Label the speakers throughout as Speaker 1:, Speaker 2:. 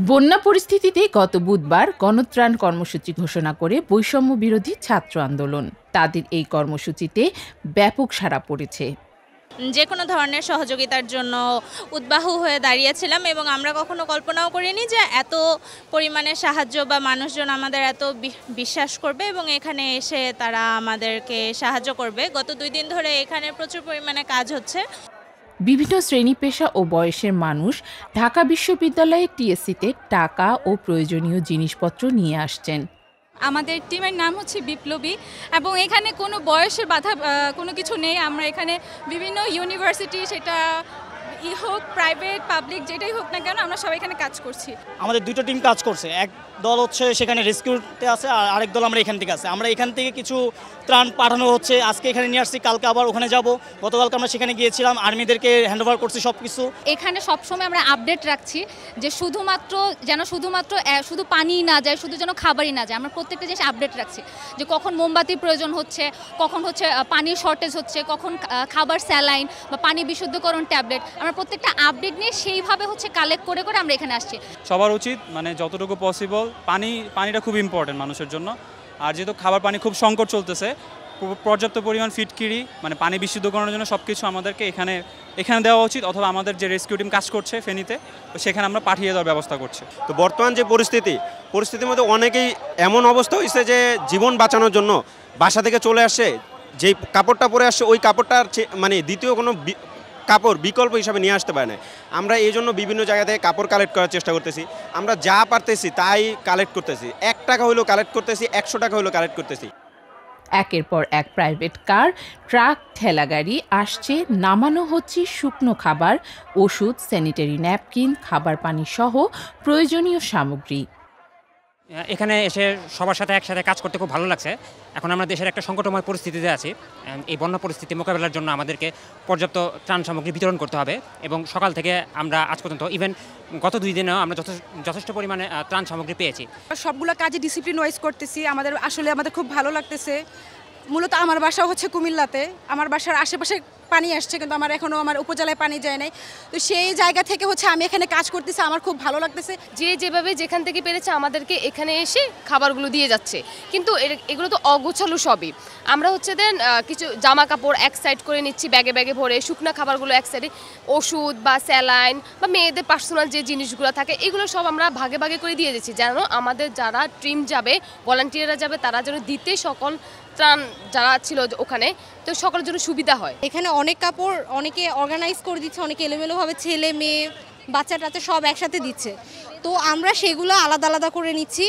Speaker 1: বন্যা পরিস্থিতিতে গত বুধবার গণত্রাণ কর্মসূচি ঘোষণা করে বৈষম্য বিরোধী ছাত্র আন্দোলন। তাদের এই কর্মসূচিতে ব্যাপক সাড়া পড়েছে।
Speaker 2: যে কোনো ধরনের সহযোগিতার জন্য উদ্বাহু হয়ে দাঁড়িয়েছিলাম এবং আমরা কখনো কল্পনাও করিনি যে এত পরিমাণে সাহায্য বা মানুষজন আমাদের এত বিশ্বাস করবে এবং এখানে এসে তারা আমাদেরকে সাহায্য করবে। গত 2 দিন ধরে এখানে প্রচুর পরিমাণে কাজ হচ্ছে।
Speaker 1: বিভিন্ন শ্রেণী পেশা ও বয়সের মানুষ ঢাকা বিশ্ববিদ্যালয়ের টিএসসিতে টাকা ও প্রয়োজনীয় জিনিসপত্র নিয়ে আসছেন।
Speaker 3: আমাদের টিমের নাম হচ্ছে বিপ্লবী এবং এখানে কোনো বয়সের বাধা কোনো কিছু নেই। আমরা এখানে বিভিন্ন ইউনিভার্সিটি, সেটা হোক প্রাইভেট পাবলিক যেটাই হোক না কেন, আমরা সবাই এখানে কাজ করছি।
Speaker 4: আমাদের দুটো টিম কাজ করছে। এক দল হচ্ছে সেখানে রেস্কিউতে আছে আর আরেক দল আমরা এখান থেকে আছে। আমরা এখান থেকে কিছু ত্রাণ পাঠানো হচ্ছে, আজকে এখানে নিয়ে আসছি, কালকে আবার ওখানে যাব। গতকালকে আমরা সেখানে গিয়েছিলাম, আর্মিদেরকে হ্যান্ডওভার করছি সব কিছু।
Speaker 5: এখানে সবসময় আমরা আপডেট রাখছি যে শুধু পানি না যায়, শুধু যেন খাবারই না যায়। আমরা প্রত্যেকটা জিনিস আপডেট রাখছি যে কখন মোমবাতির প্রয়োজন হচ্ছে, কখন হচ্ছে পানির শর্টেজ হচ্ছে, কখন খাবার স্যালাইন বা পানি বিশুদ্ধকরণ ট্যাবলেট। আমরা প্রত্যেকটা আপডেট নিয়ে সেইভাবে হচ্ছে কালেক্ট করে করে আমরা এখানে আসছি।
Speaker 6: সবার উচিত মানে যতটুকু পসিবল পানিটা খুব ইম্পর্টেন্ট মানুষের জন্য। আর যেহেতু খাবার পানি খুব সংকট চলতেছে, পর্যাপ্ত পরিমাণ ফিটকিরি মানে পানি বিশুদ্ধকরণের জন্য সব কিছু আমাদেরকে এখানে দেওয়া উচিত, অথবা আমাদের যে রেস্কিউ টিম কাজ করছে ফেনীতে, তো সেখানে আমরা পাঠিয়ে দেওয়ার ব্যবস্থা করছি।
Speaker 7: তো বর্তমান যে পরিস্থিতির মধ্যে অনেকেই এমন অবস্থা হয়েছে যে জীবন বাঁচানোর জন্য বাসা থেকে চলে আসছে, যেই কাপড়টা পরে আসছে ওই কাপড়টার মানে দ্বিতীয় কোনো কাপড় বিকল্প হিসাবে নিয়ে আসতে পারে না। আমরা এই জন্য বিভিন্ন জায়গা থেকে কাপড় কালেক্ট করার চেষ্টা করতেছি। আমরা যা পারতেছি তাই কালেক্ট করতেছি। 1 টাকা হলেও কালেক্ট করতেছি, 100 টাকা হলেও কালেক্ট করতেছি।
Speaker 1: একের পর এক প্রাইভেট কার, ট্রাক, ঠেলাগাড়ি আসছে, নামানো হচ্ছে শুকনো খাবার, ওষুধ, স্যানিটারি ন্যাপকিন, খাবার পানি সহ প্রয়োজনীয় সামগ্রী।
Speaker 8: এখানে এসে সবার সাথে একসাথে কাজ করতে খুব ভালো লাগছে। এখন আমরা দেশের একটা সংকটময় পরিস্থিতিতে আছি। এই বন্যা পরিস্থিতি মোকাবেলার জন্য আমাদেরকে পর্যাপ্ত ত্রাণ সামগ্রী বিতরণ করতে হবে এবং সকাল থেকে আমরা আজ পর্যন্ত ইভেন গত 2 দিনেও আমরা যথেষ্ট পরিমাণে ত্রাণ সামগ্রী পেয়েছি।
Speaker 3: সবগুলো কাজে ডিসিপ্লিন ওয়াইজ করতেছি। আমাদের খুব ভালো লাগতেছে। মূলত আমার বাসা হচ্ছে কুমিল্লাতে। আমার বাসার আশেপাশে পানি আসছে, কিন্তু আমার উপজেলায় পানি যায় নাই। তো সেই জায়গা থেকে হচ্ছে আমি এখানে কাজ করতেছি, আমার খুব ভালো লাগতেছে।
Speaker 9: যেভাবে যেখান থেকে পেরেছে আমাদেরকে এখানে এসে খাবারগুলো দিয়ে যাচ্ছে, কিন্তু এগুলো তো অগোছালো সবই। আমরা হচ্ছে কিছু জামা কাপড় এক সাইড করে নিচ্ছি ব্যাগে ব্যাগে ভরে, শুকনা খাবারগুলো এক সাইডে, ওষুধ বা স্যালাইন বা মেয়েদের পার্সোনাল যে জিনিসগুলো থাকে এগুলো সব আমরা ভাগে ভাগে করে দিয়ে দিচ্ছি, যেন আমাদের যারা টিম যাবে, ভলান্টিয়াররা যাবে, তারা যেন দিতে সকল ত্রাণ যারা ছিল ওখানে, তো সকলের জন্য সুবিধা হয়।
Speaker 10: এখানে অনেক কাপড় অনেকে অর্গানাইজ করে দিচ্ছে, অনেকে এলোমেলোভাবে ছেলে মেয়ে বাচ্চা টাচ্চা সব একসাথে দিচ্ছে। তো আমরা সেগুলো আলাদা আলাদা করে নিচ্ছি।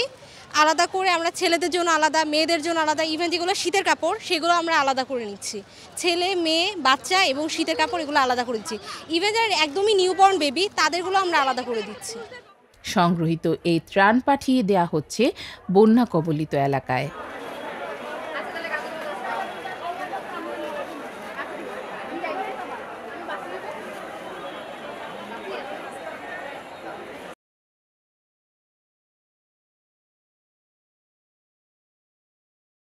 Speaker 10: আলাদা করে আমরা ছেলেদের জন্য আলাদা, মেয়েদের জন্য আলাদা, ইভেন যেগুলো শীতের কাপড় সেগুলো আমরা আলাদা করে নিচ্ছি। ছেলে মেয়ে বাচ্চা এবং শীতের কাপড় এগুলো আলাদা করে দিচ্ছি। ইভেন যারা একদমই নিউবর্ন বেবি তাদেরগুলো আমরা আলাদা করে দিচ্ছি।
Speaker 1: সংগৃহীত এই ত্রাণ পাঠিয়ে দেয়া হচ্ছে বন্যা কবলিত এলাকায়।